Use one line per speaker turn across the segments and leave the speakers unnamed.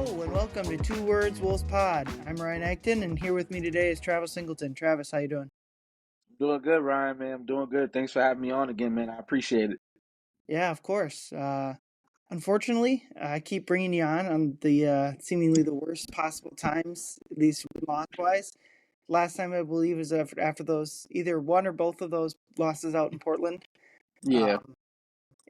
and welcome to Two Words Wolves Pod. I'm Ryan Eichten, and here with me today is Travis Singleton. Travis, how you doing?
Doing good, Ryan, man. I'm doing good. Thanks for having me on again, man. I appreciate it.
Yeah, of course. Unfortunately, I keep bringing you on the seemingly the worst possible times, at least loss-wise. Last time I believe was after those either one or both of those losses out in Portland.
Yeah.
Um,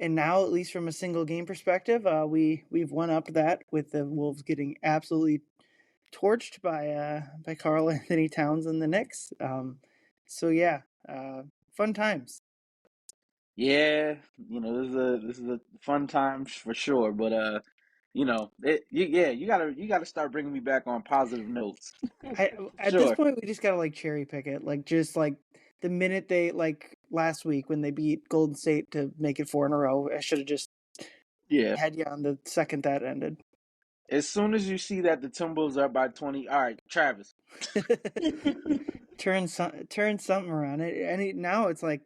and now, at least from a single game perspective, we've won up that with the Wolves getting absolutely torched by Karl-Anthony Towns and the Knicks. So yeah, fun times.
Yeah, this is a fun time for sure, but you gotta start bringing me back on positive notes.
I At this
Sure.
point we just gotta like cherry pick it, like just like the minute they like last week when they beat Golden State to make it four in a row. I should have just
Yeah.
had you on the second that ended.
As soon as you see that the Timberwolves are by 20, all right, Travis.
Turn something around. Now it's like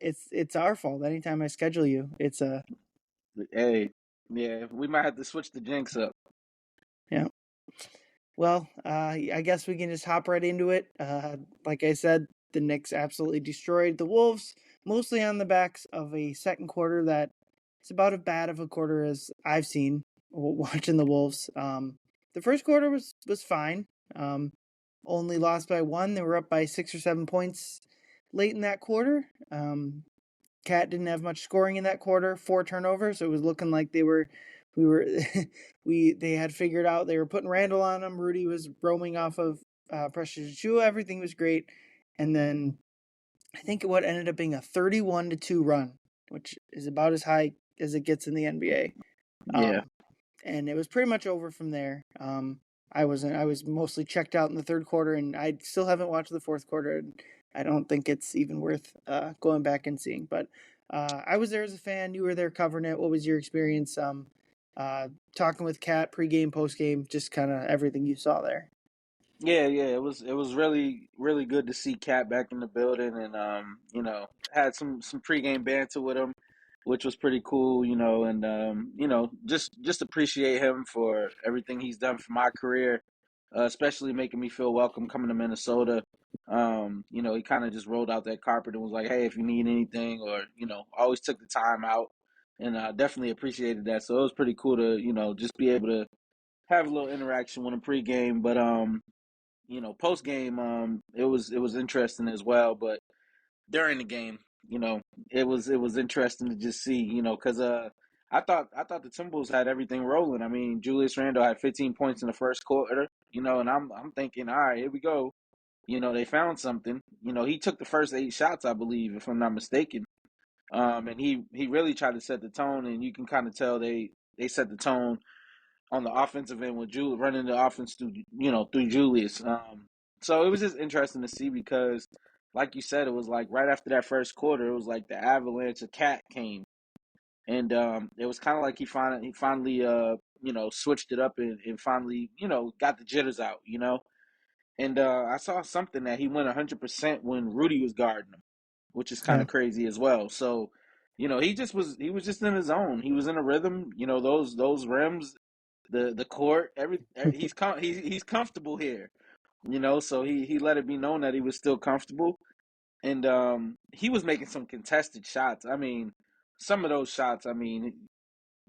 it's our fault. Anytime I schedule you, it's a
Hey, yeah, we might have to switch the jinx up.
yeah. Well, I guess we can just hop right into it. Like I said, the Knicks absolutely destroyed the Wolves, mostly on the backs of a second quarter that is about as bad of a quarter as I've seen watching the Wolves. The first quarter was fine. Um, Only lost by one. They were up by 6 or 7 points late in that quarter. Cat didn't have much scoring in that quarter, 4 turnovers. So it was looking like we were they had figured out they were putting Randall on him. Rudy was roaming off of Precious Achua. Everything was great, and then I think what ended up being a 31-2 run, which is about as high as it gets in the NBA.
Yeah.
And it was pretty much over from there. I was mostly checked out in the third quarter, and I still haven't watched the fourth quarter. And I don't think it's even worth going back and seeing. But I was there as a fan. You were there covering it. What was your experience? Talking with Kat pregame, postgame, just kind of everything you saw there.
Yeah. It was really, really good to see Cat back in the building and had some pregame banter with him, which was pretty cool, and just appreciate him for everything he's done for my career, especially making me feel welcome coming to Minnesota. He kind of just rolled out that carpet and was like, "Hey, if you need anything," or always took the time out, and definitely appreciated that. So it was pretty cool to just be able to have a little interaction with him pregame, but post game, it was interesting as well. But during the game, it was interesting to just see, because I thought the Timberwolves had everything rolling. I mean, Julius Randle had 15 points in the first quarter, and I'm thinking, all right, here we go. They found something. He took the first 8 shots, I believe, if I'm not mistaken. And he really tried to set the tone, and you can kind of tell they set the tone on the offensive end with running the offense through Julius. So it was just interesting to see because, like you said, it was like right after that first quarter, it was like the avalanche of Cat came, and it was kind of like he finally switched it up and finally got the jitters out, and I saw something that he went 100% when Rudy was guarding him, which is kind
Yeah.
of crazy as well. So. He was just in his zone. He was in a rhythm. Those rims, the court, he's comfortable here, so he let it be known that he was still comfortable, and he was making some contested shots. I mean, some of those shots, I mean,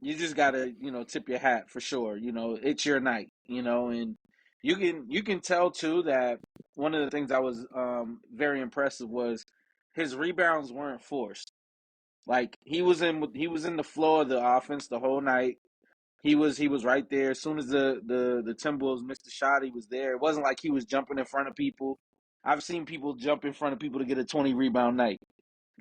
you just gotta tip your hat for sure. It's your night, and you can tell too that one of the things I was very impressive was his rebounds weren't forced. Like he was in the flow of the offense the whole night. He was right there. As soon as the Timberwolves missed a shot, he was there. It wasn't like he was jumping in front of people. I've seen people jump in front of people to get a 20 rebound night.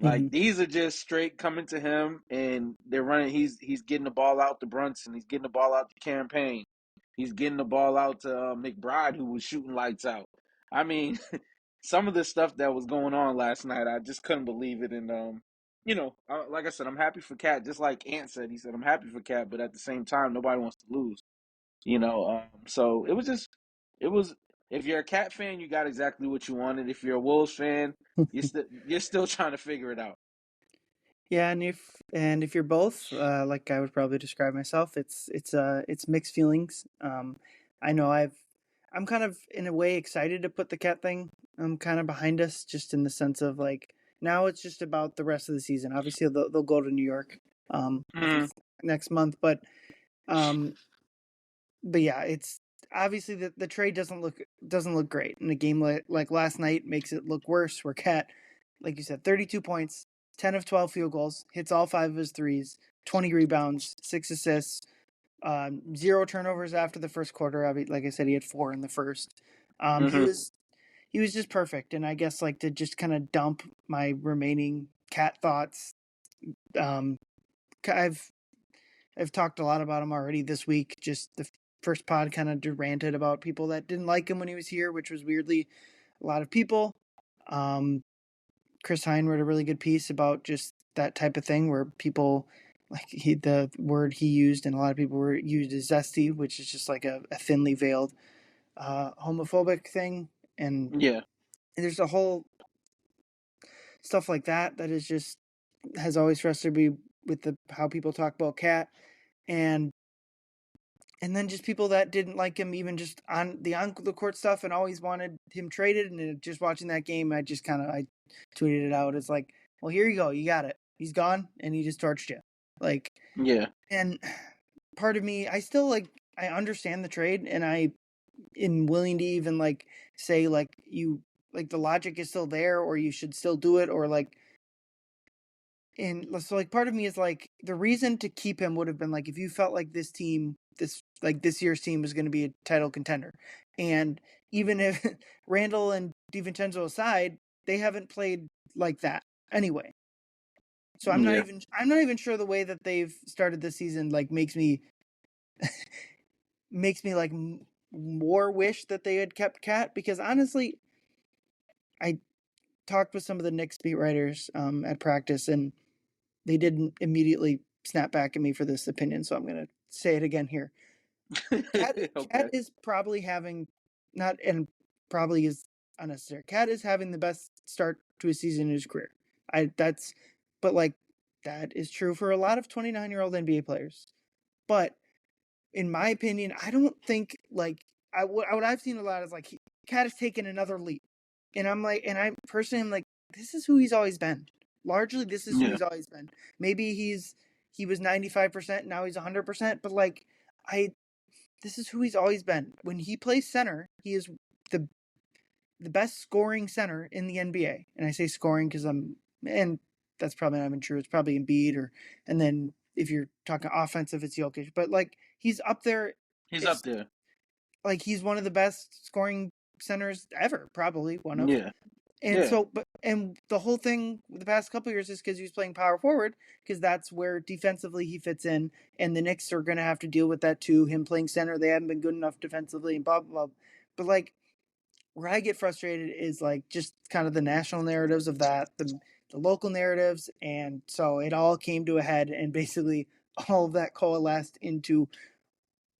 Hmm.
Like these are just straight coming to him, and they're running. He's getting the ball out to Brunson. He's getting the ball out to Campaign. He's getting the ball out to McBride, who was shooting lights out. I mean, some of the stuff that was going on last night, I just couldn't believe it. And like I said, I'm happy for Cat. Just like Ant said, he said I'm happy for Cat, but at the same time, nobody wants to lose. So it was just, it was. If you're a Cat fan, you got exactly what you wanted. If you're a Wolves fan, you're still trying to figure it out.
Yeah, and if you're both, like I would probably describe myself, it's mixed feelings. I know I'm kind of in a way excited to put the cat thing kind of behind us, just in the sense of like now it's just about the rest of the season. Obviously, they'll go to New York, I think
Mm,
next month, um, but yeah, it's obviously the trade doesn't look great, and a game like last night makes it look worse. Where Cat, like you said, 32 points, 10 of 12 field goals, hits all 5 of his threes, 20 rebounds, 6 assists, zero turnovers after the first quarter. Like I said, he had 4 in the first. He
mm-hmm.
was just perfect, and I guess like to just kind of dump my remaining Cat thoughts. Um, I've I've talked a lot about him already this week. Just the first pod kind of ranted about people that didn't like him when he was here, which was weirdly a lot of people. Um, Chris Hine wrote a really good piece about just that type of thing where people like the word he used and a lot of people were used as zesty, which is just like a thinly veiled homophobic thing. And
Yeah,
there's a whole stuff like that is just has always frustrated me with the how people talk about Cat. And then just people that didn't like him, even just on the court stuff, and always wanted him traded. And just watching that game, I just kind of I tweeted it out. It's like, well, here you go, you got it. He's gone, and he just torched you. Like,
yeah,
and part of me, I still like, I understand the trade, and I am willing to even like say like you like the logic is still there, or you should still do it, or like and so like part of me is like the reason to keep him would have been like if you felt like this year's team was going to be a title contender, and even if Randall and DiVincenzo aside, they haven't played like that anyway. So
yeah,
I'm not even sure the way that they've started this season like makes me like more wish that they had kept Cat, because honestly, I talked with some of the Knicks beat writers at practice, and they didn't immediately snap back at me for this opinion, so I'm going to say it again here. Cat
okay,
is probably having not and probably is unnecessary. Cat is having the best start to a season in his career. I that's but like that is true for a lot of 29-year-old NBA players. But in my opinion, I don't think like what I've seen a lot is like Cat has taken another leap, and I'm like, and I personally am like, this is who he's always been. Largely, this is who
yeah,
he's always been. Maybe he was 95%, now he's 100%, but like I this is who he's always been. When he plays center, he is the the best scoring center in the NBA. And I say scoring because and that's probably not even true. It's probably Embiid and then if you're talking offensive, it's Jokic. But like he's up there.
he's up
It's
there.
like he's one of the best scoring centers ever, probably one of.
Yeah,
And
yeah,
so, but and the whole thing the past couple of years is because he was playing power forward, because that's where defensively he fits in, and the Knicks are going to have to deal with that too. Him playing center, they haven't been good enough defensively, and blah blah blah. But like where I get frustrated is like just kind of the national narratives of that, the local narratives, and so it all came to a head, and basically all of that coalesced into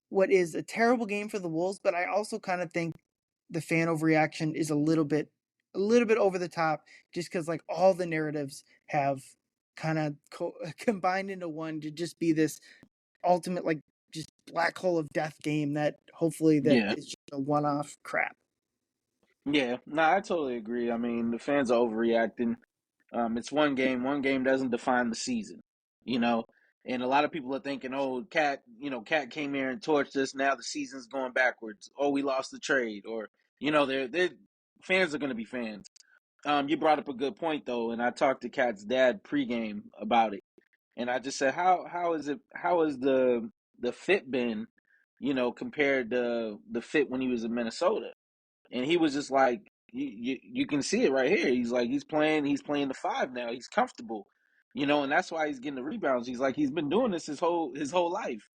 what is a terrible game for the Wolves. But I also kind of think the fan overreaction is a little bit over the top, just because like all the narratives have kind of combined into one to just be this ultimate like just black hole of death game that hopefully that
yeah,
is just a one-off crap.
yeah. No, I totally agree. I mean, the fans are overreacting. It's one game. One game doesn't define the season, you know. And a lot of people are thinking, "Oh, Cat came here and torched us. Now the season's going backwards. Oh, we lost the trade." Or, they're fans are going to be fans. You brought up a good point though, and I talked to Cat's dad pregame about it, and I just said, How is the fit been, compared to the fit when he was in Minnesota? And he was just like, you can see it right here. He's like, he's playing the five now. He's comfortable, and that's why he's getting the rebounds. He's like, he's been doing this his whole life.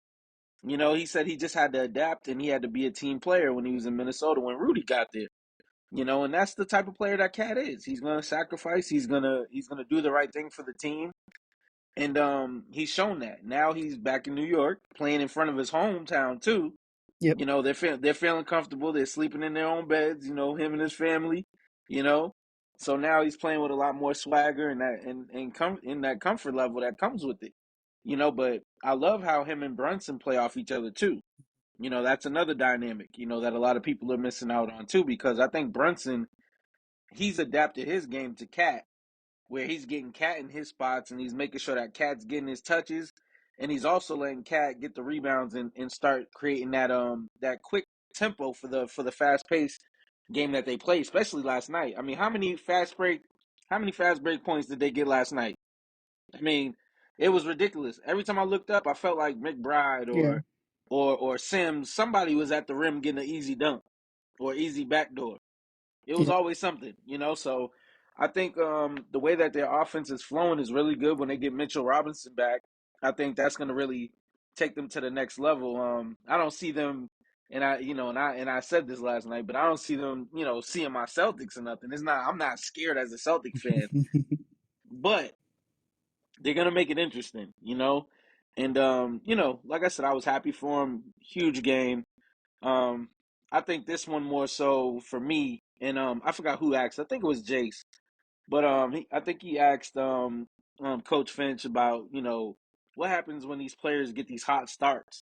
He said he just had to adapt and he had to be a team player when he was in Minnesota when Rudy got there. And that's the type of player that Cat is. He's gonna sacrifice. He's gonna do the right thing for the team, and he's shown that. Now he's back in New York, playing in front of his hometown too.
Yep.
They're feeling comfortable. They're sleeping in their own beds. Him and his family. You know, So now he's playing with a lot more swagger and in that comfort level that comes with it. But I love how him and Brunson play off each other too. That's another dynamic, that a lot of people are missing out on too, because I think Brunson, he's adapted his game to Cat, where he's getting Cat in his spots and he's making sure that Cat's getting his touches, and he's also letting Cat get the rebounds and start creating that quick tempo for the fast paced game that they played, especially last night. I mean, how many fast break points did they get last night? I mean, it was ridiculous. Every time I looked up, I felt like McBride
Yeah.
or Sims. Somebody was at the rim getting an easy dunk or easy backdoor. It was
Yep.
always something. So I think the way that their offense is flowing is really good when they get Mitchell Robinson back. I think that's going to really take them to the next level. I don't see them, and I said this last night, but I don't see them, seeing my Celtics or nothing. It's not. I'm not scared as a Celtic fan, but they're gonna make it interesting. And like I said, I was happy for them. Huge game. Um, I think this one more so for me, and I forgot who asked. I think it was Jace, but I think he asked Coach Finch about what happens when these players get these hot starts.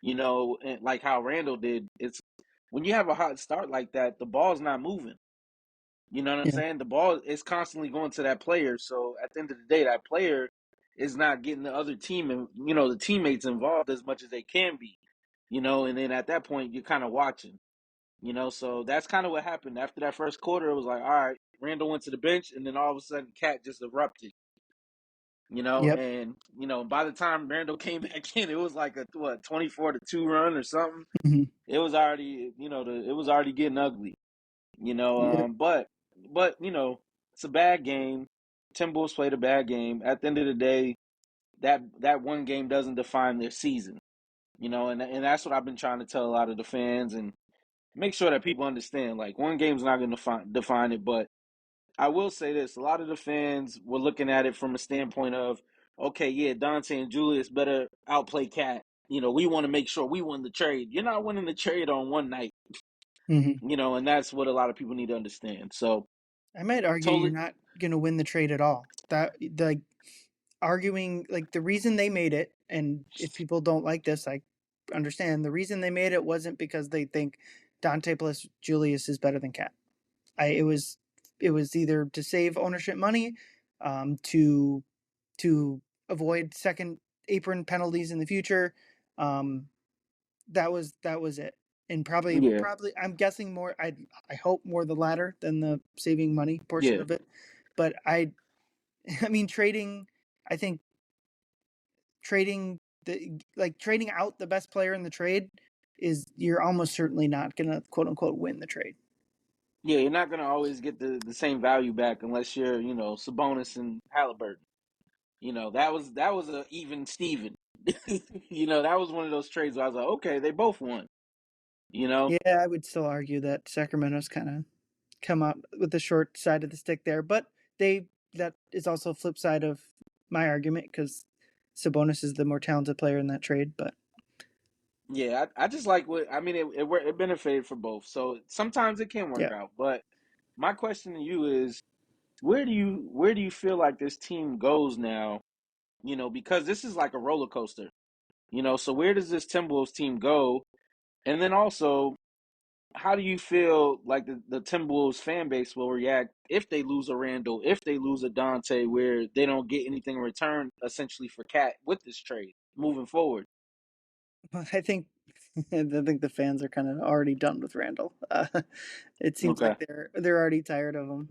And like how Randall did. It's when you have a hot start like that, the ball's not moving. You know what I'm
Yeah.
saying? The ball is constantly going to that player. So at the end of the day, that player is not getting the other team and the teammates involved as much as they can be. And then at that point you're kind of watching. So that's kind of what happened after that first quarter. It was like, all right, Randall went to the bench, and then all of a sudden, Cat just erupted.
Yep.
And by the time Randall came back in, it was like a 24-2 run or something.
Hmm.
It was already, it was already getting ugly.
Yep.
But it's a bad game. Timberwolves played a bad game. At the end of the day, that one game doesn't define their season. And that's what I've been trying to tell a lot of the fans and make sure that people understand. Like, one game's not going to define it, but I will say this: a lot of the fans were looking at it from a standpoint of, okay, yeah, Dante and Julius better outplay Cat. We want to make sure we win the trade. You're not winning the trade on one night.
Hmm.
And that's what a lot of people need to understand. So
I might argue you're
totally,
not going to win the trade at all. That the arguing like the reason they made it, and if people don't like this, I understand. The reason they made it wasn't because they think Dante plus Julius is better than Cat. It was either to save ownership money, to avoid second apron penalties in the future. Um, that was it, and
yeah,
probably I'm guessing more. I hope more the latter than the saving money portion
yeah,
of it. But I mean trading. I think trading out the best player in the trade is you're almost certainly not gonna quote unquote win the trade.
yeah. You're not gonna always get the same value back unless you're Sabonis and Halliburton. That was a even Steven. That was one of those trades where I was like, okay, they both won. You know,
Yeah, I would still argue that Sacramento's kind of come out with the short side of the stick there, but they that is also a flip side of my argument because Sabonis is the more talented player in that trade. But
yeah. I just like what I mean. It benefited for both. So sometimes it can work
yeah,
out. But my question to you is, where do you feel like this team goes now? Because this is like a roller coaster. So where does this Timberwolves team go? And then also, how do you feel like the Timberwolves fan base will react if they lose a Randall, if they lose a Dante, where they don't get anything in return essentially for Cat with this trade moving forward?
I think the fans are kind of already done with Randall. It seems
Okay.
like they're already tired of him.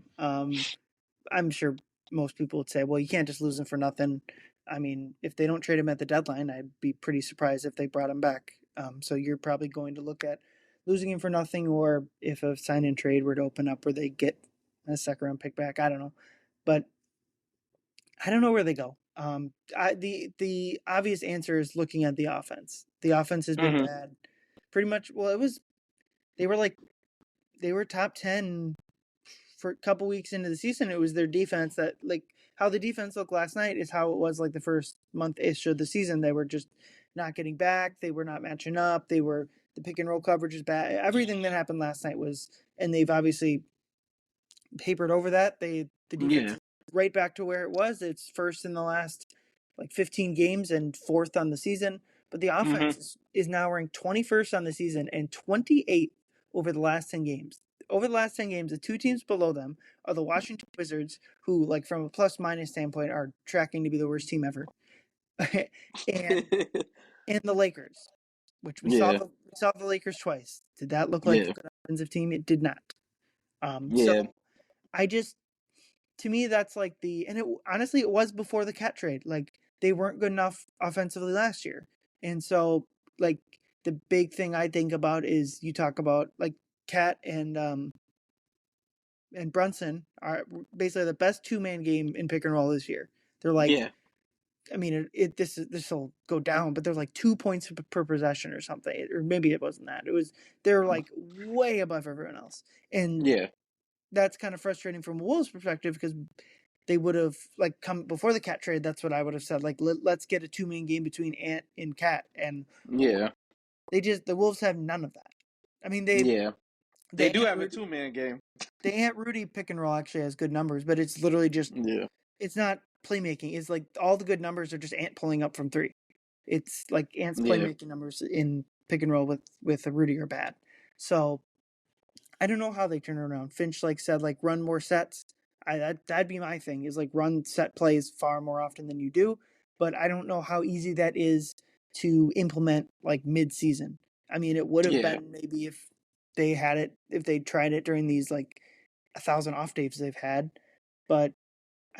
I'm sure most people would say, well, you can't just lose him for nothing. I mean, if they don't trade him at the deadline, I'd be pretty surprised if they brought him back. So you're probably going to look at losing him for nothing, or if a sign and trade were to open up where they get a second round pick back. I don't know, but I don't know where they go. The obvious answer is looking at the offense. The offense has been
Hmm.
bad, pretty much. Well, they were like they were top 10 for a couple weeks into the season. It was their defense that like how the defense looked last night is how it was like the first month ish of the season. They were just not getting back. They were not matching up. The pick and roll coverage is bad. Everything that happened last night was, and they've obviously papered over that. The defense
Yeah.
is right back to where it was. It's first in the last like 15 games and fourth on the season. But the
Hmm.
offense is now ranked 21st on the season and 28th over the last 10 games. Over the last 10 games, the two teams below them are the Washington Wizards, who, like, from a plus minus standpoint, are tracking to be the worst team ever, and the Lakers, which
Yeah.
we saw the Lakers twice. Did that look like a
Yeah.
good offensive team? It did not.
Yeah.
So I just, to me, that's like and it honestly, it was before the Cat trade. Like, they weren't good enough offensively last year, and so, like, the big thing I think about is you talk about like Cat and Brunson are basically the best two-man game in pick and roll this year. They're like,
Yeah.
I mean, this will go down, but they're like 2 points per possession or something, or maybe it wasn't that. It was they're like way above everyone else, and
Yeah.
that's kind of frustrating from a Wolves perspective because they would have like come before the Cat trade. That's what I would have said. Like, let's get a two-man game between Ant and Cat, and
Yeah.
the Wolves have none of that. I mean,
Yeah. They
the
do
Ant
have a
Rudy
2-man game.
the Ant Rudy pick and roll actually has good numbers, but it's literally just
Yeah.
it's not playmaking. It's like all the good numbers are just Ant pulling up from three. It's like Ant's
Yeah.
playmaking numbers in pick and roll with a Rudy are bad. So I don't know how they turn it around. Finch like said like run more sets. That'd be my thing is like run set plays far more often than you do. But I don't know how easy that is to implement like mid season. I mean, it would have
Yeah.
been maybe if they tried it during these like 1,000 off days they've had, but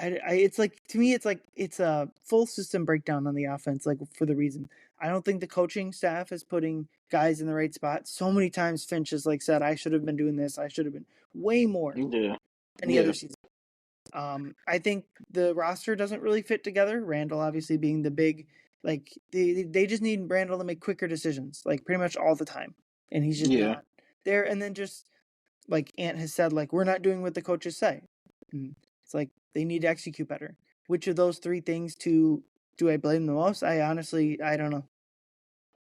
it's like to me, it's like it's a full system breakdown on the offense. Like for the reason I don't think the coaching staff is putting guys in the right spot. So many times Finch has like said, "I should have been doing this. I should have been way more
Yeah.
any
Yeah.
other season." I think the roster doesn't really fit together. Randall obviously being the big, like they just need Randall to make quicker decisions, like pretty much all the time, and he's just
Yeah.
not there. And then just like Ant has said, like we're not doing what the coaches say. And it's like they need to execute better. Which of those three things do I blame the most? I don't know.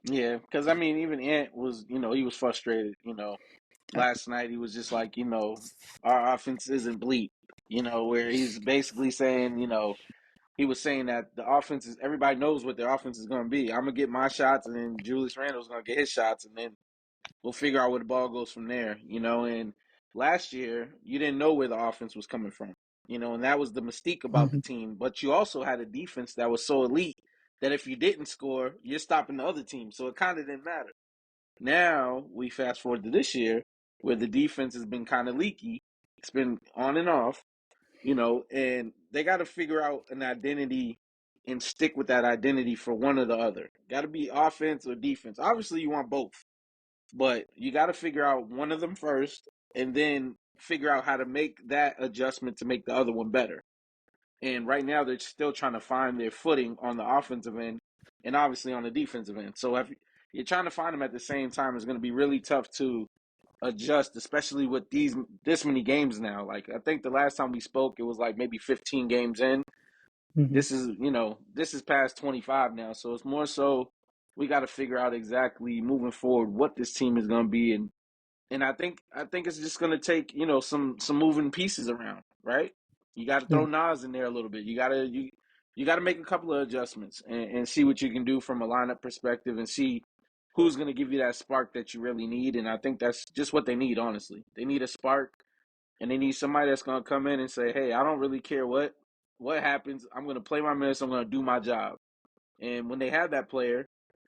Yeah. Because I mean, even Ant was, he was frustrated.
Uh,
Last night he was just like, our offense isn't bleak. Where he's basically saying, he was saying that the offense is everybody knows what their offense is going to be. I'm gonna get my shots, and then Julius Randle's going to get his shots, and then we'll figure out where the ball goes from there. And last year you didn't know where the offense was coming from. And that was the mystique about the
mhm,
team. But you also had a defense that was so elite that if you didn't score, you're stopping the other team. So it kind of didn't matter. Now we fast forward to this year where the defense has been kind of leaky. It's been on and off, and they got to figure out an identity and stick with that identity for one or the other. Got to be offense or defense. Obviously, you want both, but you got to figure out one of them first and then figure out how to make that adjustment to make the other one better. And right now, they're still trying to find their footing on the offensive end and obviously on the defensive end. So if you're trying to find them at the same time, it's going to be really tough to adjust, especially with this many games now. Like I think the last time we spoke, it was like maybe 15 games in.
mhm.
This is past 25 now, so it's more so we got to figure out exactly moving forward what this team is going to be, and I think it's just going to take some moving pieces around, right? You got to
Yeah,
throw Nas in there a little bit. You got to make a couple of adjustments and see what you can do from a lineup perspective and see who's going to give you that spark that you really need. And I think that's just what they need, honestly. They need a spark, and they need somebody that's going to come in and say, "Hey, I don't really care what happens. I'm going to play my minutes. I'm going to do my job." And when they have that player,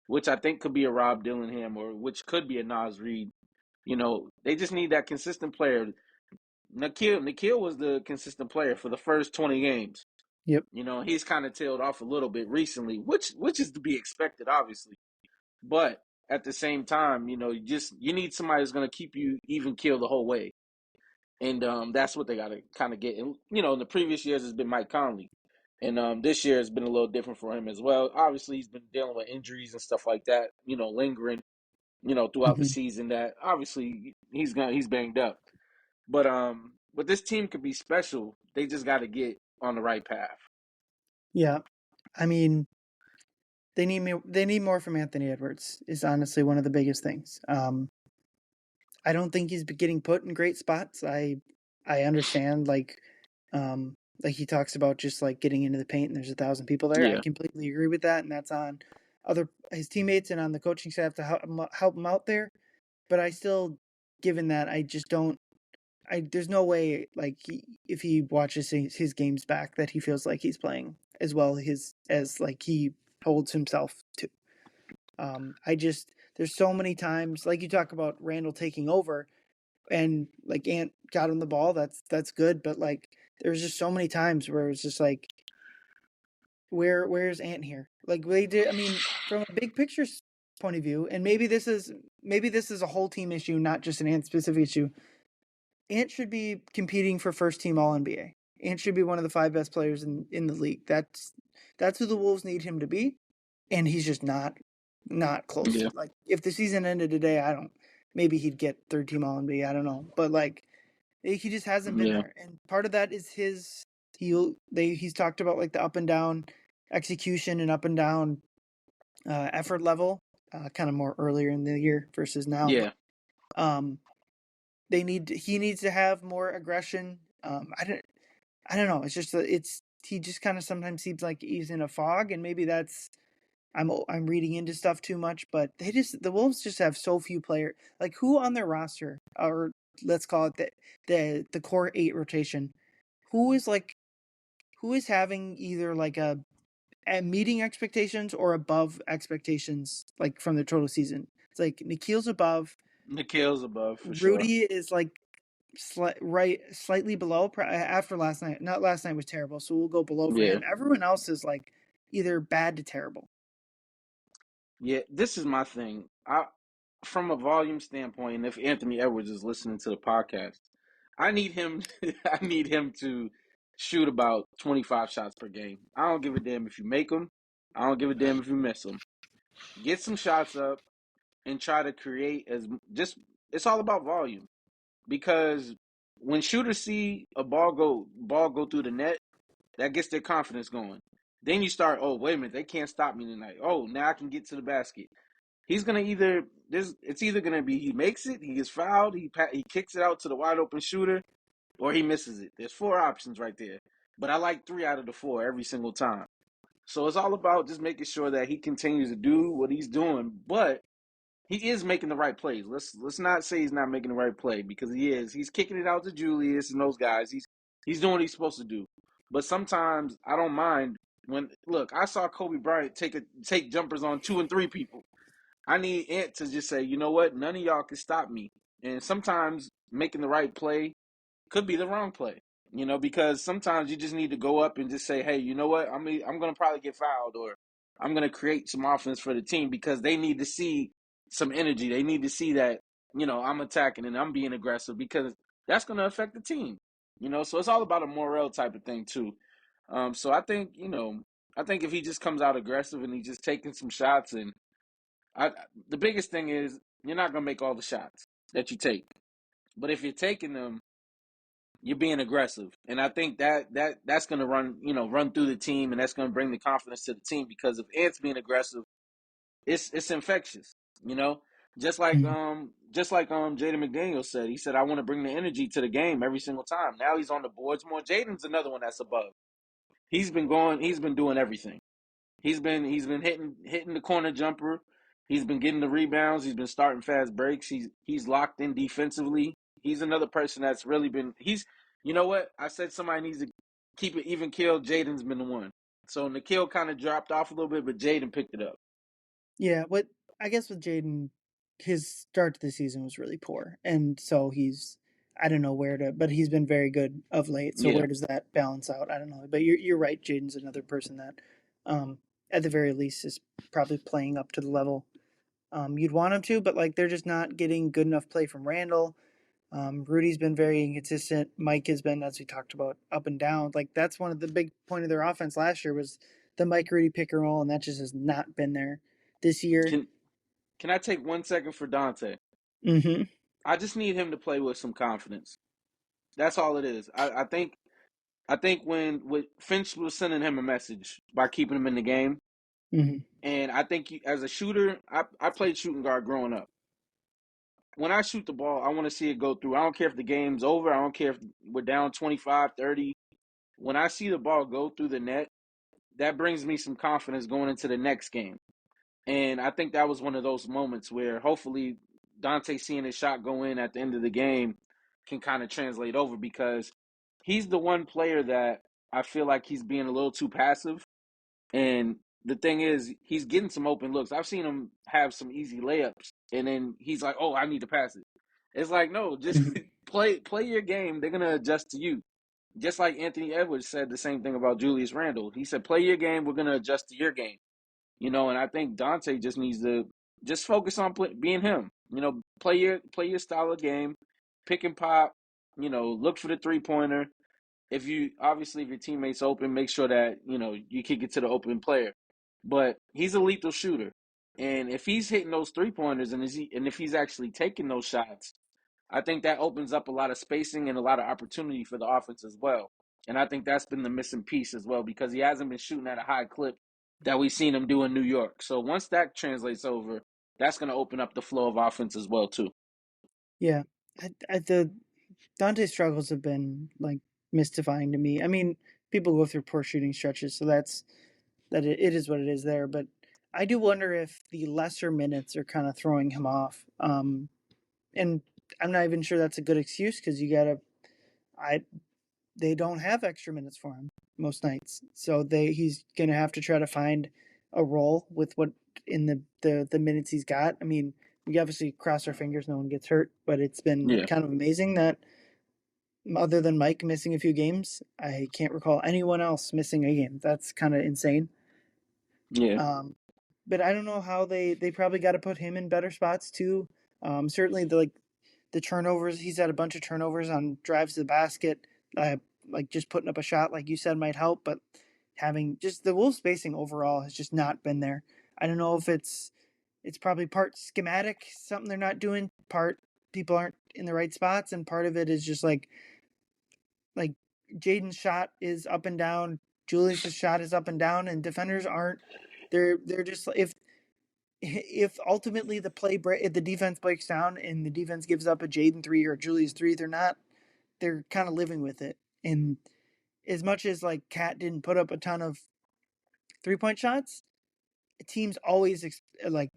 which I think could be a Rob Dillingham or which could be a Nas Reed, they just need that consistent player. Nikhil was the consistent player for the first 20 games.
yep,
He's kind of tailed off a little bit recently, which is to be expected, obviously. But at the same time, you need somebody who's going to keep you even keel the whole way, and that's what they got to kind of get. And in the previous years, it's been Mike Conley, and this year has been a little different for him as well. Obviously, he's been dealing with injuries and stuff like that, lingering, throughout the
mhm.
season. That obviously he's banged up, but this team could be special. They just got to get on the right path.
Yeah. I mean, they need more from Anthony Edwards is honestly one of the biggest things. I don't think he's getting put in great spots. I understand like he talks about just like getting into the paint and there's 1,000 people there. I
Yeah,
completely agree with that, and that's on other his teammates and on the coaching staff to help him out there. But I still, given that, I just don't. There's no way like if he watches his games back that he feels like he's playing as well as like he holds himself to. I just there's so many times like you talk about Randall taking over and like Ant got him the ball. That's good, but like there's just so many times where it's just like where's Ant here? Like they did. I mean, from a big picture point of view, and maybe this is a whole team issue, not just an Ant specific issue. Ant should be competing for first team All NBA. Ant should be one of the 5 best players in the league. That's who the Wolves need him to be, and he's just not close.
yeah,
Like if the season ended today, I don't. Maybe he'd get third team All NBA. I don't know, but like he just hasn't been
yeah,
there, and part of that is he's talked about like the up and down execution and up and down effort level, kind of more earlier in the year versus now, but
yeah,
um he needs to have more aggression. I don't know. It's just he just kind of sometimes seems like he's in a fog, and maybe that's I'm reading into stuff too much. But the Wolves just have so few players. Like who on their roster, or let's call it the core 8 rotation, who is like who is having either like a meeting expectations or above expectations like from the total season. It's like Nikhil's above,
Nikhil's above for sure.
Rudy is like slightly below after last night. Not last night was terrible, so we'll go below for
Yeah,
him. Everyone else is like either bad to terrible.
yeah. This is my thing. From a volume standpoint, and if Anthony Edwards is listening to the podcast, I need him. I need him to shoot about 25 shots per game. I don't give a damn if you make them. I don't give a damn if you miss them. Get some shots up and try to create as just. It's all about volume because when shooters see a ball go through the net, that gets their confidence going. Then you start. Oh, wait a minute, they can't stop me tonight. Oh, now I can get to the basket. He's gonna either this. It's either gonna be he makes it, he gets fouled, he kicks it out to the wide open shooter, or he misses it. There's 4 options right there. But I like 3 out of the 4 every single time. So it's all about just making sure that he continues to do what he's doing, but he is making the right plays. Let's not say he's not making the right play because he is. He's kicking it out to Julius and those guys. He's doing what he's supposed to do. But sometimes I don't mind when look. I saw Kobe Bryant take jumpers on 2 and 3 people. I need Ant to just say, you know what, none of y'all can stop me. And sometimes making the right play could be the wrong play. Because sometimes you just need to go up and just say, hey, you know what, I'm gonna probably get fouled, or I'm gonna create some offense for the team because they need to see some energy. They need to see that, I'm attacking and I'm being aggressive because that's gonna affect the team. So it's all about a morale type of thing too. So I think if he just comes out aggressive and he's just taking some shots and I the biggest thing is you're not gonna make all the shots that you take, but if you're taking them, you're being aggressive, and I think that's gonna run through the team, and that's gonna bring the confidence to the team because if Ant's being aggressive, it's infectious, you know. Just like
Mhm.
um just like Jaden McDaniel said, he said I want to bring the energy to the game every single time. Now he's on the boards more. Jaden's another one that's above. He's been doing everything. He's been hitting the corner jumper. He's been getting the rebounds. He's been starting fast breaks. He's locked in defensively. He's another person that's really been. You know what? I said somebody needs to keep it even. Kill. Jaden's been the one. So Nikhil kind of dropped off a little bit, but Jaden picked it up.
Yeah, what I guess with Jaden, his start to the season was really poor, and so I don't know where to, but he's been very good of late. So
Yeah.
where does that balance out? I don't know, but you're right. Jaden's another person that, um, at the very least, is probably playing up to the level you'd want him to, but like they're just not getting good enough play from Randall. Rudy's been very inconsistent. Mike has been, as we talked about, up and down. Like that's one of the big point of their offense last year was the Mike Rudy pick and roll, and that just has not been there this year.
Can I take 1 second for Dante?
Mm-hmm.
I just need him to play with some confidence. That's all it is. I think when Finch was sending him a message by keeping him in the game,
Mm-hmm.
and I think as a shooter, I played shooting guard growing up. when I shoot the ball, I want to see it go through. I don't care if the game's over. I don't care if we're down 25, 30. When I see the ball go through the net, that brings me some confidence going into the next game. And I think that was one of those moments where hopefully Dante seeing his shot go in at the end of the game can kind of translate over, because he's the one player that I feel like he's being a little too passive. And the thing is, he's getting some open looks. I've seen him have some easy layups, and then he's like, "Oh, I need to pass it." It's like, no, just
Mhm.
play your game. They're gonna adjust to you. Just like Anthony Edwards said the same thing about Julius Randle. He said, "Play your game. We're gonna adjust to your game." And I think Dante just needs to just focus on being him. Play your style of game, pick and pop. Look for the 3-pointer. If your teammate's open, make sure that you kick it to the open player. But he's a lethal shooter, and if he's hitting those 3-pointers, and if he's actually taking those shots, I think that opens up a lot of spacing and a lot of opportunity for the offense as well. And I think that's been the missing piece as well, because he hasn't been shooting at a high clip that we've seen him do in New York. So once that translates over, that's going to open up the flow of offense as well too.
Yeah, the Dante struggles have been like mystifying to me. I mean, people go through poor shooting stretches, so it is what it is there. But I do wonder if the lesser minutes are kind of throwing him off. And I'm not even sure that's a good excuse because I they don't have extra minutes for him most nights, so he's gonna have to try to find a role with what in the minutes he's got. I mean, we obviously cross our fingers no one gets hurt, but it's been
Yeah,
kind of amazing that other than Mike missing a few games, I can't recall anyone else missing a game. That's kind of insane.
yeah,
Um, but I don't know how they probably got to put him in better spots too. Certainly the turnovers. He's had a bunch of turnovers on drives to the basket. Uh, like just putting up a shot, like you said, might help, but having just the Wolves spacing overall has just not been there. I don't know if it's probably part schematic, something they're not doing, part people aren't in the right spots, and part of it is just like Jaden's shot is up and down, Julius's shot is up and down, and defenders aren't. They're just if ultimately if the defense breaks down and the defense gives up a Jaden three or a Julius three, they're kind of living with it. And as much as like Cat didn't put up a ton of 3-point shots, teams always like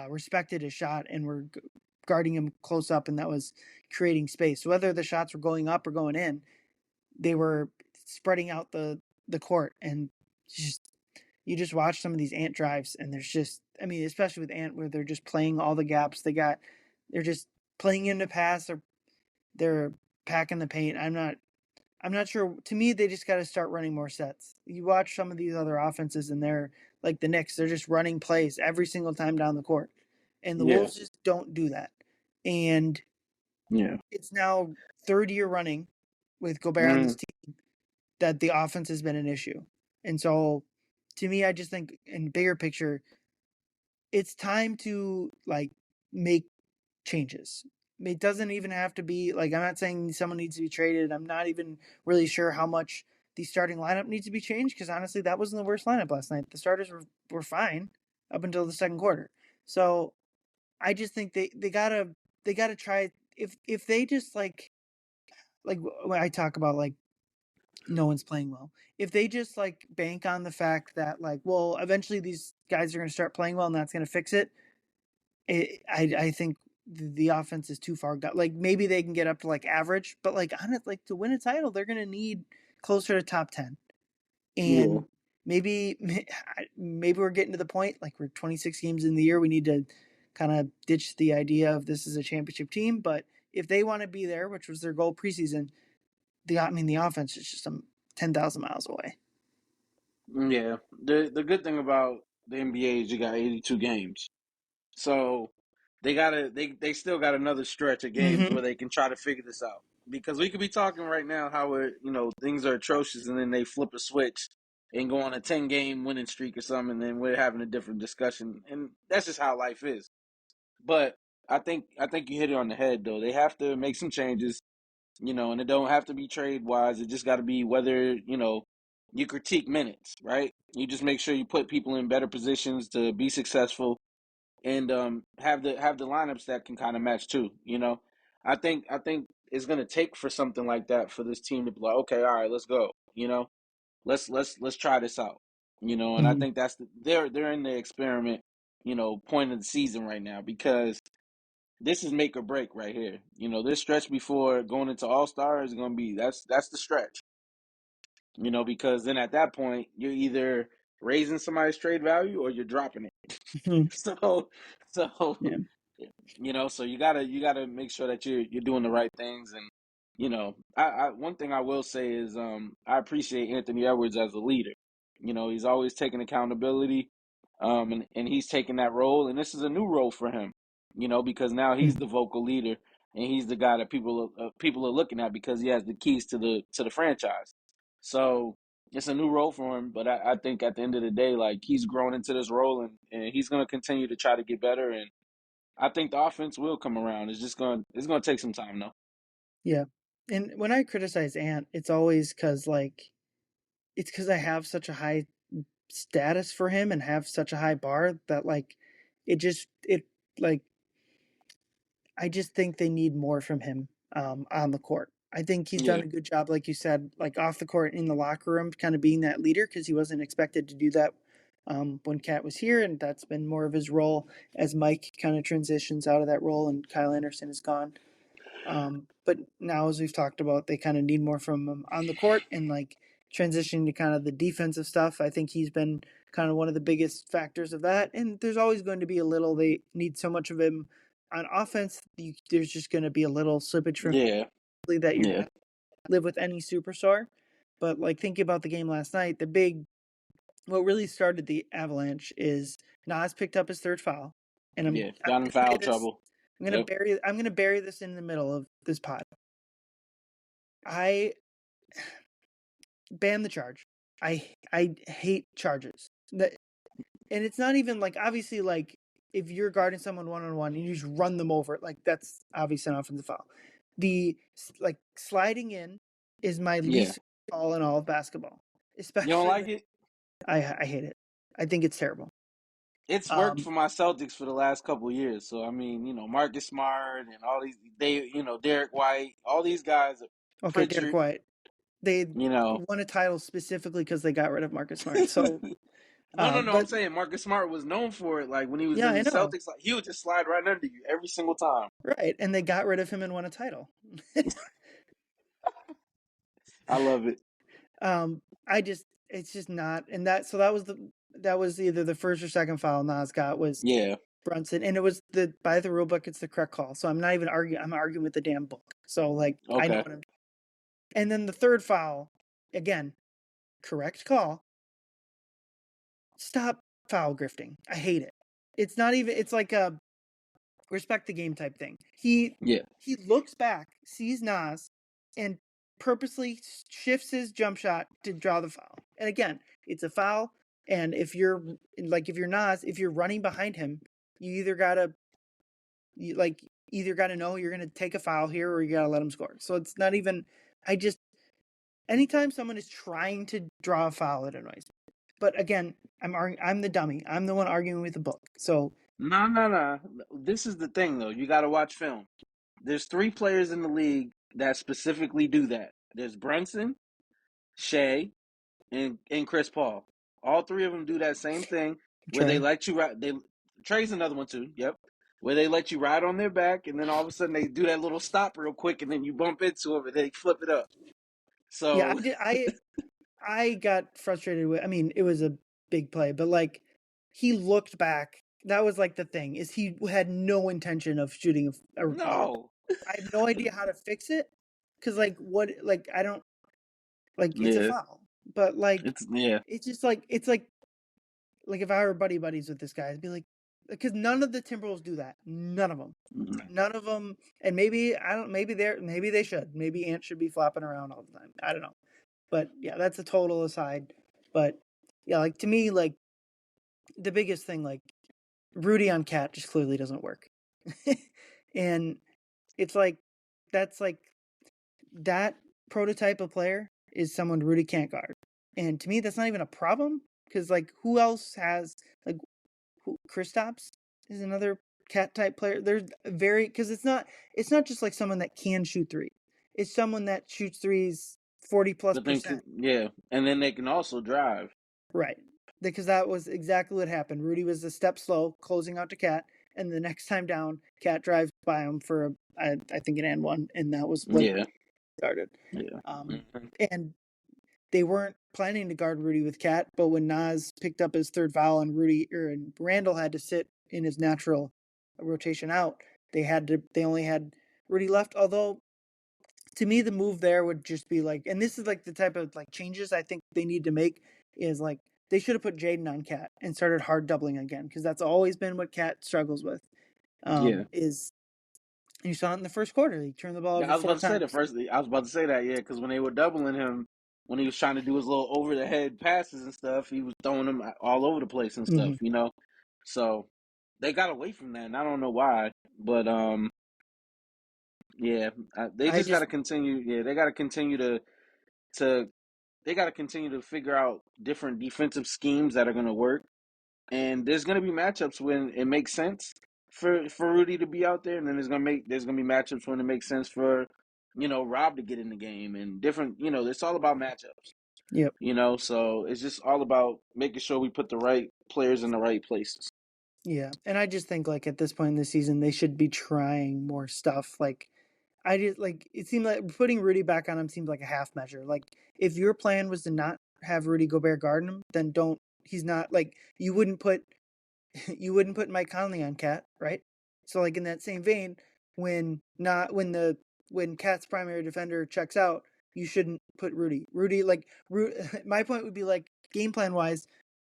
respected his shot and were guarding him close up, and that was creating space. So whether the shots were going up or going in, they were spreading out the court. And just you just watch some of these Ant drives, and there's just, I mean, especially with Ant, where they're just playing all the gaps they got. They're just playing into pass, or they're packing the paint. I'm not sure. To me, they just got to start running more sets. You watch some of these other offenses, and they're like the Knicks. They're just running plays every single time down the court, and the
yeah,
Wolves just don't do that. And
yeah.
it's now third year running with Gobert on
Mm,
this team that the offense has been an issue. And so, to me, I just think in bigger picture, it's time to like make changes. It doesn't even have to be like, I'm not saying someone needs to be traded. I'm not even really sure how much the starting lineup needs to be changed, because honestly, that wasn't the worst lineup last night. The starters were fine up until the second quarter. So I just think they gotta try, if they just like when I talk about like no one's playing well. If they just like bank on the fact that like, well, eventually these guys are going to start playing well and that's going to fix it, I think the offense is too far. Like maybe they can get up to like average, but like on it, like to win a title, they're going to need closer to top 10.
yeah,
And maybe maybe we're getting to the point like we're 26 games in the year. We need to kind of ditch the idea of this is a championship team. But if they want to be there, which was their goal preseason, the offense is just 10,000 miles away.
yeah. The good thing about the NBA is you got 82 games. So they still got another stretch of games
Mm-hmm.
where they can try to figure this out. Because we could be talking right now how things are atrocious, and then they flip a switch and go on a 10-game winning streak or something, and then we're having a different discussion. And that's just how life is. But I think you hit it on the head though. They have to make some changes, and it don't have to be trade wise. It just got to be whether, you critique minutes, right? You just make sure you put people in better positions to be successful. and have the lineups that can kind of match too. You know, I think it's gonna take for something like that for this team to be like, okay, all right, let's go. You know, let's try this out. You know, and I
Mhm.
think they're in the experiment. You know, point of the season right now because this is make or break right here. You know, this stretch before going into All Star is gonna be that's the stretch. You know, because then at that point you're either raising somebody's trade value or you're dropping it.
Mhm.
so so
Yeah.
you know, so you gotta make sure that you're doing the right things. And you know, I one thing I will say is I appreciate Anthony Edwards as a leader. You know, he's always taking accountability, and he's taking that role, and this is a new role for him. You know, because now he's
Mhm.
the vocal leader, and he's the guy that people are looking at because he has the keys to the franchise. So it's a new role for him, but I think at the end of the day, like he's grown into this role, and he's going to continue to try to get better. And I think the offense will come around. It's gonna take some time though.
Yeah. And when I criticize Ant, it's always because like it's because I have such a high status for him and have such a high bar that like it like I just think they need more from him on the court. I think he's done
Yeah,
a good job, like you said, like off the court in the locker room, kind of being that leader because he wasn't expected to do that when Cat was here, and that's been more of his role as Mike kind of transitions out of that role and Kyle Anderson is gone. But now, as we've talked about, they kind of need more from him on the court and like transitioning to kind of the defensive stuff. I think he's been kind of one of the biggest factors of that. And there's always going to be a little, they need so much of him on offense. There's just going to be a little slippage from
yeah,
that you're
yeah,
going to live with any superstar. But like thinking about the game last night, what really started the avalanche is Nas picked up his third foul. And
yeah.
I'm
Got in
going to say
foul
this,
trouble. Yep.
I'm going to bury this in the middle of this pod. I ban the charge. I hate charges. That and it's not even like obviously like if you're guarding someone one on one and you just run them over, like that's obviously an offensive foul. The like sliding in is my
Yeah.
least call in all of basketball,
You don't
especially
like
when
it?
I hate it. I think it's terrible.
It's worked
Um,
for my Celtics for the last couple of years. So I mean, you know, Marcus Smart and all these you know, Derek White, all these guys,
okay, Derek
Pritchard,
White. They
you know.
won a title specifically because they got rid of Marcus Smart. So,
No. I'm
but
saying Marcus Smart was known for it. Like when he was
yeah,
in the
I know,
Celtics, like he would just slide right under you every single time.
right? And they got rid of him and won a title.
I love it.
I just it's just not, and that was either the first or second foul Nas got was
Yeah.
Brunson, and it was the by the rule book, it's the correct call. So I'm not even arguing. I'm arguing with the damn book. So like I know
Okay.
what I'm. And then the third foul, again, correct call. Stop foul grifting. I hate it. It's not even. It's like a respect the game type thing.
Yeah.
He looks back, sees Nas, and purposely shifts his jump shot to draw the foul. And again, it's a foul. And if you're Nas, if you're running behind him, you either gotta either gotta know you're gonna take a foul here or you gotta let him score. So it's not even. I just anytime someone is trying to draw a foul, it annoys me. But again, I'm the dummy. I'm the one arguing with the book. So
No. This is the thing though. You got to watch film. There's three players in the league that specifically do that. There's Brunson, Shea, and Chris Paul. All three of them do that same thing where they
Trey.
let you ride. They Trey's another one too. Yep, where they let you ride on their back, and then all of a sudden they do that little stop real quick, and then you bump into them, and they flip it up.
Yeah,
So
I got frustrated with. I mean, it was a big play, but like he looked back. That was like the thing is he had no intention of shooting a
no,
I have no idea how to fix it because like what like I don't like it's a
yeah,
foul, but like
it's yeah,
it's just like it's like if I were buddies with this guy, I'd be like because none of the Timberwolves do that. None of them. And maybe I don't. Maybe they should. Maybe Ant should be flopping around all the time. I don't know. But yeah, that's a total aside. But yeah, like to me, like the biggest thing, like Rudy on Cat just clearly doesn't work. And it's like that's like that prototype of player is someone Rudy can't guard. And to me, that's not even a problem because like who else has like Kristaps is another Cat type player. They're very because it's not just like someone that can shoot three. It's someone that shoots threes 40 plus
But then,
percent.
yeah, and then they can also drive.
Right. Because that was exactly what happened. Rudy was a step slow, closing out to Cat, and the next time down, Cat drives by him for I think an and one, and that was when
Yeah,
started.
yeah,
Um,
hmm
and they weren't planning to guard Rudy with Cat, but when Nas picked up his third foul and and Randall had to sit in his natural rotation out, they only had Rudy left. Although to me the move there would just be like, and this is like the type of like changes I think they need to make is like they should have put Jaden on Cat and started hard doubling again because that's always been what Cat struggles with.
yeah.
Is you saw it in the first quarter. He turned the ball
Yeah,
over
I was about
four
to say the
times.
first. I was about to say that, yeah, because when they were doubling him, when he was trying to do his little over the head passes and stuff, he was throwing them all over the place and stuff,
Mm-hmm.
you know. So they got away from that, and I don't know why, but yeah, they
I
just got
just
to continue. Yeah, they got to continue to they got to continue to figure out different defensive schemes that are going to work. And there's going to be matchups when it makes sense for Rudy to be out there, and then there's going to be matchups when it makes sense for Rob to get in the game and different. It's all about matchups.
yep.
So it's just all about making sure we put the right players in the right places.
Yeah, and I just think like at this point in the season they should be trying more stuff. Like I just like it seemed like putting Rudy back on him seemed like a half measure. Like if your plan was to not have Rudy Gobert guard him, then don't. He's not like you wouldn't put you wouldn't put Mike Conley on Cat, right? So like in that same vein, when not when Cat's primary defender checks out, you shouldn't put Rudy. Rudy like my point would be like game plan wise,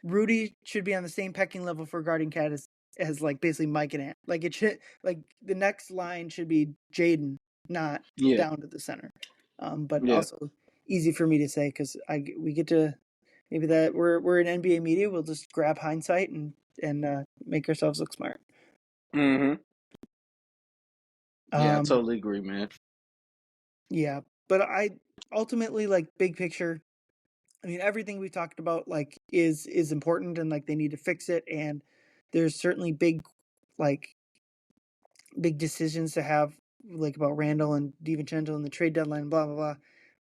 Rudy should be on the same pecking level for guarding Cat as like basically Mike and Ant. Like it should like the next line should be Jaden, not
Yeah,
down to the center. But
yeah.
also easy for me to say because we get to maybe that we're in NBA media. We'll just grab hindsight and make ourselves look smart.
hmm Yeah, I
Um,
totally agree, man.
yeah, but I ultimately like big picture. I mean, everything we talked about like is important and like they need to fix it. And there's certainly like big decisions to have like about Randall and DiVincenzo and the trade deadline, blah blah blah.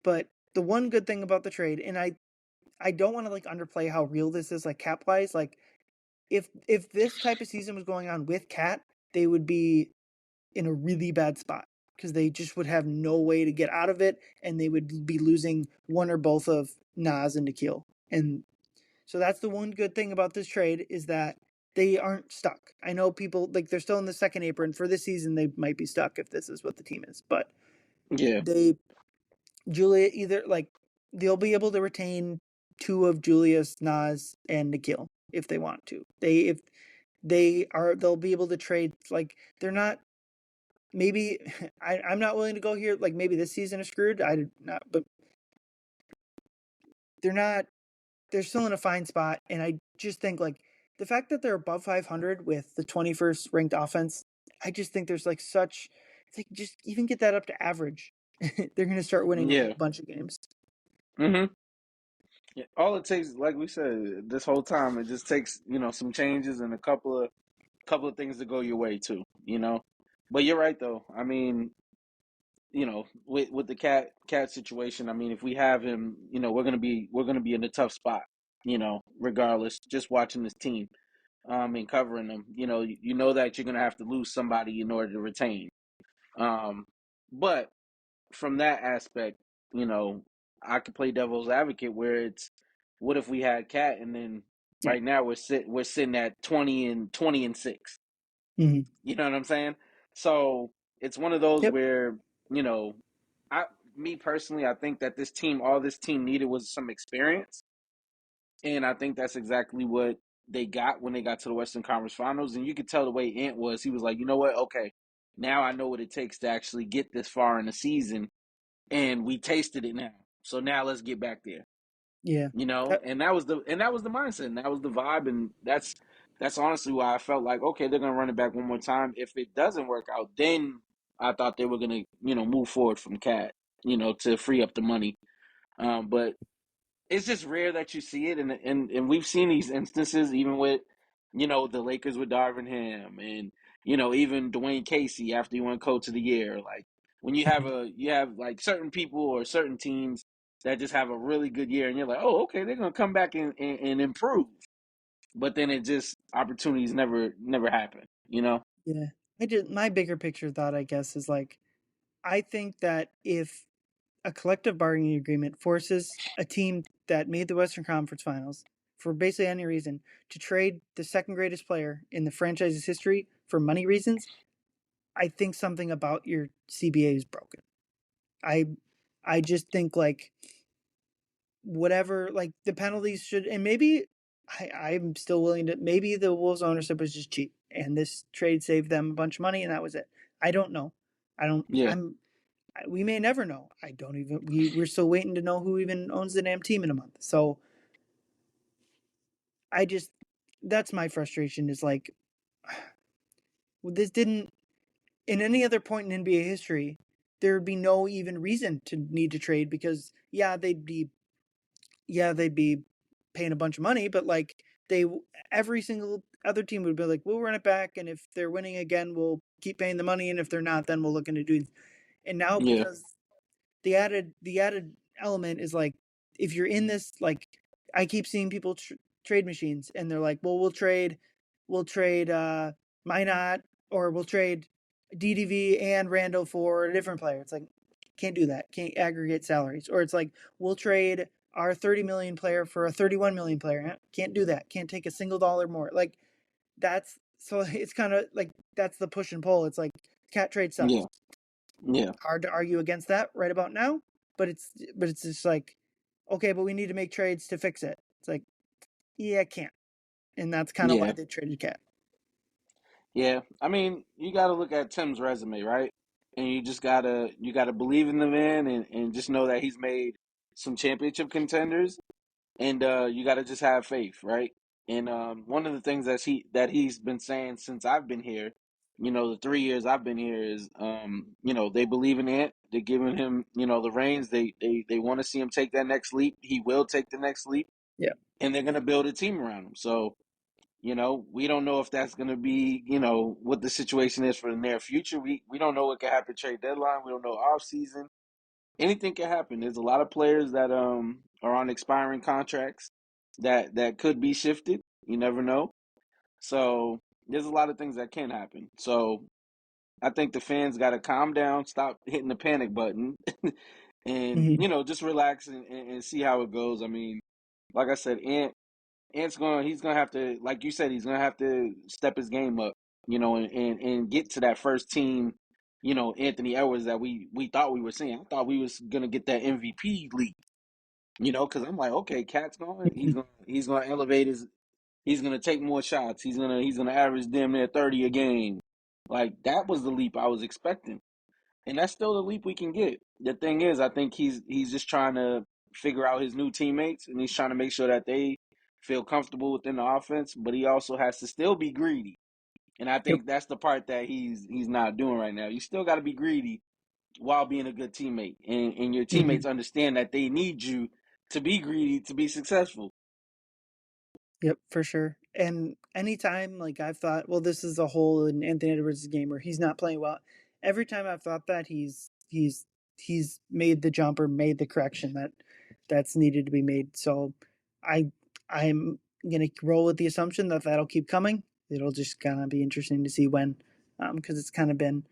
But the one good thing about the trade, and I don't want to like underplay how real this is, like cap wise, like if this type of season was going on with Cat, they would be in a really bad spot because they just would have no way to get out of it, and they would be losing one or both of Nas and Nikhil. And so that's the one good thing about this trade is that they aren't stuck. I know people like they're still in the second apron for this season. They might be stuck if this is what the team is, but
Yeah,
they Julia either like they'll be able to retain two of Julius, Nas, and Nikhil if they want to. If they'll be able to trade like they're not maybe I'm not willing to go here like maybe this season is screwed. I did not but they're not they're still in a fine spot and I just think like the fact that they're above 500 with the 21st ranked offense, I just think there's like such if they just even get that up to average, they're going to start winning a
yeah.
bunch of games.
hmm Yeah, all it takes, like we said, this whole time, it just takes some changes and a couple of things to go your way too. But you're right though. I mean, with the cat situation, I mean, if we have him, we're gonna be in a tough spot. Regardless, just watching this team, and covering them, you know that you're gonna have to lose somebody in order to retain. Um, but from that aspect, you know, I could play devil's advocate where it's what if we had Cat and then
Yeah.
right now we're sitting at 20-6.
Mm-hmm.
You know what I'm saying? So it's one of those
Yep.
where, you know, I me personally, I think that all this team needed was some experience. And I think that's exactly what they got when they got to the Western Conference Finals. And you could tell the way Ant was, he was like, you know what, okay, now I know what it takes to actually get this far in the season and we tasted it now. So now let's get back there.
Yeah. That,
And that was the mindset, and that was the vibe, and that's honestly why I felt like okay, they're gonna run it back one more time. If it doesn't work out, then I thought they were gonna move forward from Cat, to free up the money. But it's just rare that you see it, and we've seen these instances even with the Lakers with Darvin Ham, and even Dwayne Casey after he won Coach of the Year. Like when you have like certain people or certain teams that just have a really good year, and you're like, oh, okay, they're gonna come back and improve. But then it just opportunities never happen.
Yeah. My bigger picture thought, I guess, is like I think that if a collective bargaining agreement forces a team that made the Western Conference Finals for basically any reason to trade the second greatest player in the franchise's history for money reasons, I think something about your CBA is broken. I I just think like whatever like the penalties should and maybe I'm still willing to maybe the Wolves ownership was just cheap and this trade saved them a bunch of money and that was it. I don't know. I don't
Yeah,
I'm we may never know. I don't even we're still waiting to know who even owns the damn team in a month. So I just that's my frustration is like this didn't in any other point in NBA history there would be no even reason to need to trade because they'd be paying a bunch of money, but like they every single other team would be like, we'll run it back, and if they're winning again, we'll keep paying the money, and if they're not, then we'll look into doing. And now
yeah,
because the added element is like if you're in this like I keep seeing people trade machines, and they're like, well, we'll trade Minot or we'll trade DDV and Randall for a different player. It's like can't do that. Can't aggregate salaries. Or it's like we'll trade our 30 million player for a 31 million player. Can't do that. Can't take a single dollar more. Like that's so it's kind of like that's the push and pull. It's like cat trade sucks.
yeah, yeah,
Hard to argue against that right about now, but it's just like okay, but we need to make trades to fix it. It's like yeah, I can't. And that's kind of why
yeah,
they traded Cat.
yeah. I mean, you got to look at Tim's resume, right? And you gotta believe in the man, and just know that he's made some championship contenders, and you got to just have faith, right? And one of the things that he's been saying since I've been here, the 3 years I've been here is, they believe in Ant. They're giving him, the reins. They want to see him take that next leap. He will take the next leap,
Yeah.
and they're gonna build a team around him. So, we don't know if that's gonna be, what the situation is for the near future. We don't know what can happen trade deadline. We don't know off season. Anything can happen. There's a lot of players that are on expiring contracts that could be shifted. You never know. So there's a lot of things that can happen. So I think the fans got to calm down, stop hitting the panic button, and
Hmm.
just relax and see how it goes. I mean, like I said, Ant's he's gonna have to, like you said, he's gonna have to step his game up, and get to that first team. Anthony Edwards that we thought we were seeing. I thought we was gonna get that MVP league. Because I'm like, okay, Cat's going. He's gonna elevate his. He's gonna take more shots. He's gonna average damn near 30 a game. Like that was the leap I was expecting, and that's still the leap we can get. The thing is, I think he's just trying to figure out his new teammates, and he's trying to make sure that they feel comfortable within the offense. But he also has to still be greedy, and I
Yep.
think that's the part that he's not doing right now. You still got to be greedy while being a good teammate, and your
Hmm.
teammates understand that they need you to be greedy to be successful.
Yep, for sure. And anytime like I've thought, well, this is a hole in Anthony Edwards' game where he's not playing well. Every time I've thought that he's made the jump or made the correction that's needed to be made. So I I'm gonna roll with the assumption that that'll keep coming. It'll just kind of be interesting to see when, because it's kind of been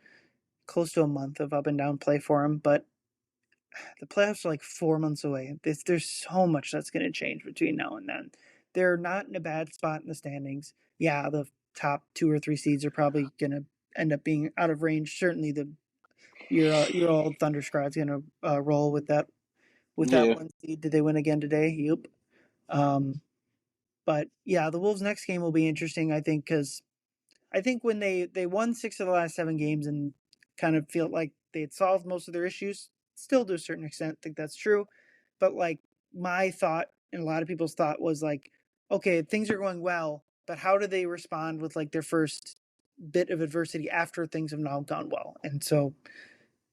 close to a month of up and down play for him. But the playoffs are like 4 months away. There's so much that's going to change between now and then. They're not in a bad spot in the standings. Yeah, the top two or three seeds are probably going to end up being out of range. Certainly, the your old Thunder Squad's going to roll with that
Yeah,
one seed. Did they win again today? Yep. Um, but yeah, the Wolves' next game will be interesting. I think because I think when they won 6 of the last 7 games and kind of felt like they had solved most of their issues, still to a certain extent, I think that's true. But like my thought and a lot of people's thought was like, okay, things are going well, but how do they respond with like their first bit of adversity after things have now gone well? And so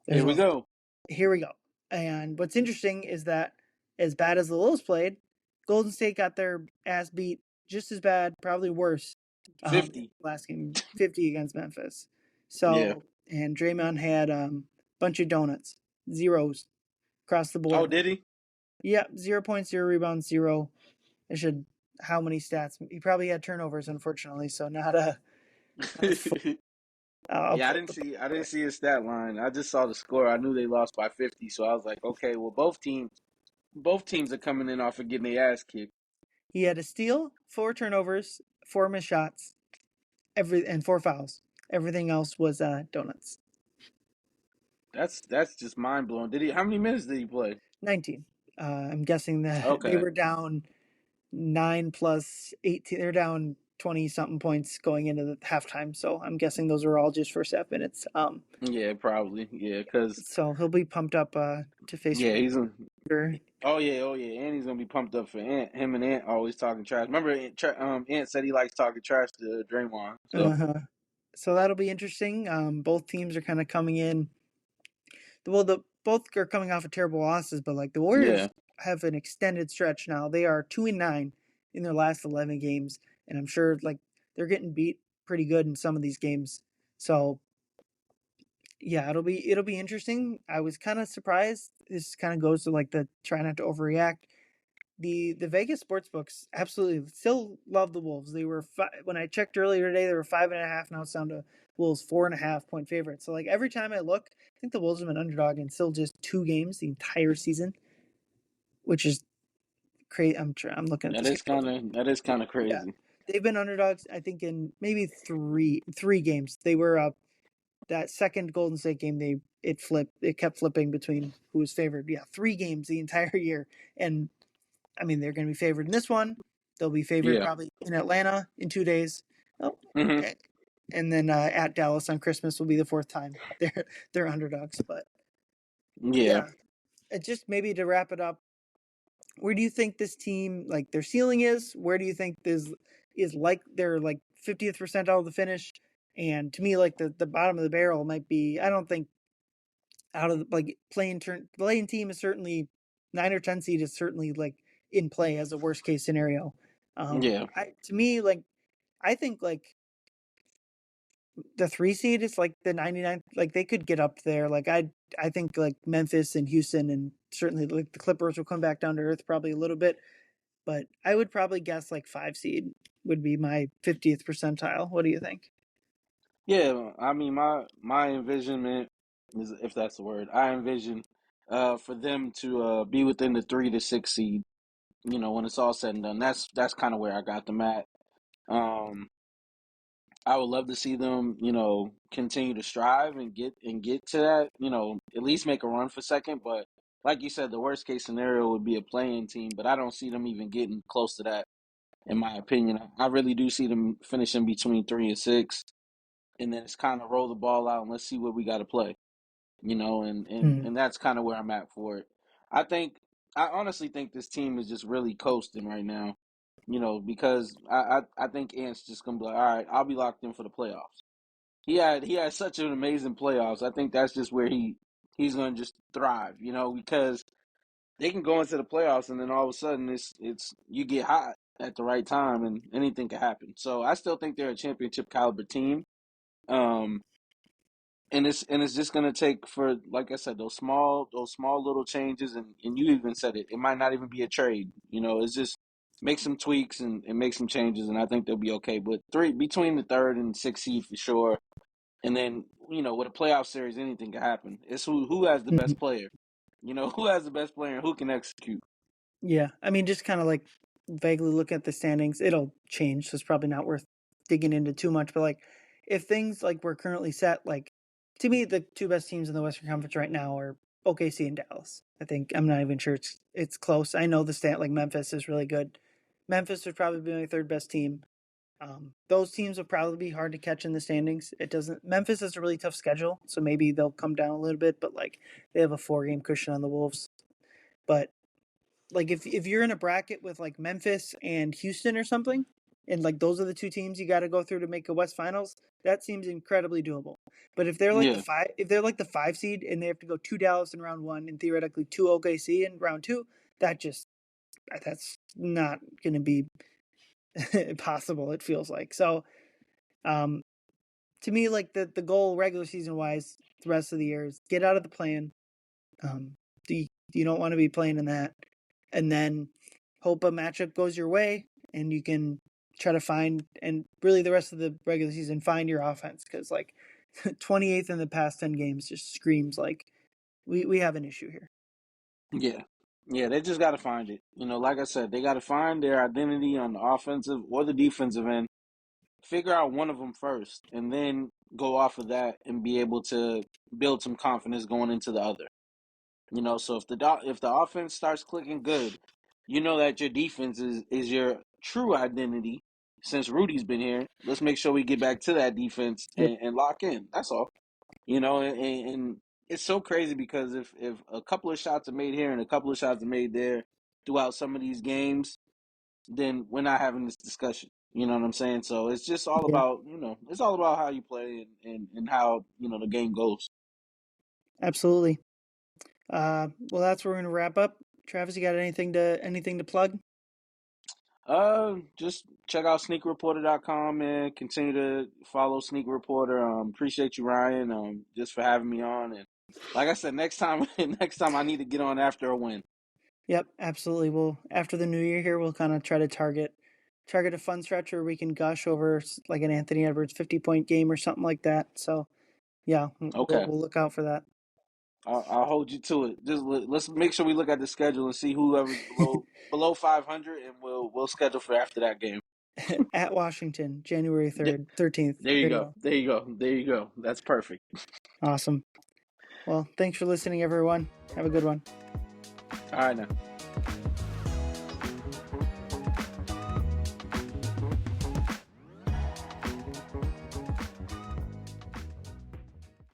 there's
here we
a
go.
here we go. And what's interesting is that as bad as the Wolves played, Golden State got their ass beat just as bad, probably worse
50.
Last game, 50 against Memphis.
Yeah.
So, and Draymond had a bunch of donuts, zeros across the
Oh,
board.
did he?
Yeah, 0 points, 0 rebounds, zero. I should, how many stats? He probably had turnovers, unfortunately, so not a full. I'll
Yeah,
pull up the box
I didn't
here.
see his stat line. I just saw the score. I knew they lost by 50, so I was like, okay, well both teams are coming in off of getting their ass kicked.
He had a steal, 4 turnovers, 4 missed shots, and 4 fouls. Everything else was donuts.
That's just mind blowing. Did he? How many minutes did he play?
19. I'm guessing that they
Okay.
were down 9 plus 18. They're down 20 something points going into the halftime. So I'm guessing those were all just first half minutes.
Yeah, probably. Yeah, cause
So he'll be pumped up to face
yeah, he's a.
Ruger.
Oh yeah, and he's gonna be pumped up for Ant. Him and Ant always talking trash. Remember, Ant said he likes talking trash to Draymond. So
Uh-huh. So that'll be interesting. Both teams are kind of coming in. Well, the both are coming off of terrible losses, but like the
yeah,
Warriors have an extended stretch now. They are 2-9 in their last 11 games, and I'm sure like they're getting beat pretty good in some of these games. So yeah, it'll be interesting. I was kind of surprised. This kind of goes to like the try not to overreact. The Vegas sports books absolutely still love the Wolves. They were when I checked earlier today, they were 5.5. Now it's down to Wolves 4.5 point favorites. So like every time I look, I think the Wolves have been underdog in still just 2 games the entire season, which is crazy. I'm looking at the schedule.
that is kind of
Yeah,
crazy.
they've been underdogs. I think in maybe three games. They were up that second Golden State game. It flipped. It kept flipping between who was favored. Yeah, 3 games the entire year, and I mean, they're going to be favored in this one. They'll be favored
Yeah.
probably in Atlanta in 2 days. Oh,
Hmm.
and then at Dallas on Christmas will be the fourth time they're underdogs. But
Yeah.
yeah, it just maybe to wrap it up. Where do you think this team like their ceiling is? Where do you think this is like their like 50th percentile of the finish? And to me, like the bottom of the barrel might be. I don't think out of the, like playing team is certainly 9 or 10 seed is certainly like in play as a worst case scenario.
Yeah.
I to me like I think like the 3 seed is like the 99th, like they could get up there. Like I think like Memphis and Houston and certainly like the Clippers will come back down to earth probably a little bit, but I would probably guess like 5 seed would be my 50th percentile. What do you think?
Yeah. I mean, my envisionment is, if that's the word, I envision for them to be within the 3 to 6 seed. You know, when it's all said and done, that's kind of where I got them at. Um, I would love to see them, you know, continue to strive and get to that, you know, at least make a run for second. But like you said, the worst case scenario would be a playing team, but I don't see them even getting close to that, in my opinion. I really do see them finishing between 3 and 6, and then it's kind of roll the ball out and let's see what we got to play, you know,
Hmm.
and that's kind of where I'm at for it. I think I honestly think this team is just really coasting right now, you know, because I think Ant's just gonna be like, all right, I'll be locked in for the playoffs. He had such an amazing playoffs. I think that's just where he's gonna just thrive, you know, because they can go into the playoffs and then all of a sudden it's you get hot at the right time and anything can happen. So I still think they're a championship caliber team. Um, and it's just gonna take for, like I said, those small little changes, and you even said it. It might not even be a trade. You know, it's just make some tweaks and make some changes, and I think they'll be okay. But three between the third and sixth seed for sure. And then, you know, with a playoff series, anything can happen. It's who has the best player. You know, who has the best player and who can execute.
Yeah, I mean, just kind of like vaguely look at the standings. It'll change, so it's probably not worth digging into too much. But like, if things like we're currently set, like to me, the two best teams in the Western Conference right now are OKC and Dallas. I think I'm not even sure it's close. I know the stat like Memphis is really good. Memphis would probably be my third best team. Those teams will probably be hard to catch in the standings. It doesn't. Memphis has a really tough schedule, so maybe they'll come down a little bit. But like, they have a 4 game cushion on the Wolves. But like if you're in a bracket with like Memphis and Houston or something, and like those are the two teams you got to go through to make a West Finals, that seems incredibly doable. But
Yeah,
if they're like the 5 seed and they have to go to Dallas in round one and theoretically to OKC in round two, that just that's not going to be possible. It feels like so. To me, like the goal regular season wise, the rest of the year is get out of the plan. Um, you don't want to be playing in that, and then hope a matchup goes your way, and you can try to find and really the rest of the regular season find your offense because like 28th in the past 10 games just screams like we have an issue here.
Yeah. Yeah, they just got to find it. Like I said, they got to find their identity on the offensive or the defensive end, figure out one of them first, and then go off of that and be able to build some confidence going into the other. So if the offense starts clicking good, you know that your defense is your true identity. Since Rudy's been here, let's make sure we get back to that defense
Yep,
and lock in. That's all. And it's so crazy because if a couple of shots are made here and a couple of shots are made there throughout some of these games, then we're not having this discussion. You know what I'm saying? So it's just all
yeah,
about it's all about how you play and how the game goes.
absolutely. Well, that's where we're gonna wrap up. Travis, you got anything to plug?
Just check out sneakerreporter.com and continue to follow Sneaker Reporter. Appreciate you, Ryan. Just for having me on. And like I said, next time, next time I need to get on after a win.
Yep, absolutely. Well, after the new year here, we'll kind of try to target a fun stretch where we can gush over like an Anthony Edwards 50-point game or something like that. So yeah,
Okay,
we'll look out for that.
I'll hold you to it. Just let's make sure we look at the schedule and see whoever's below 500, and we'll schedule for after that game.
At Washington, January 3rd, 13th.
There you
There you
go.
go.
There you go. There you go. That's perfect.
Awesome. Well, thanks for listening, everyone. Have a good one.
All right now.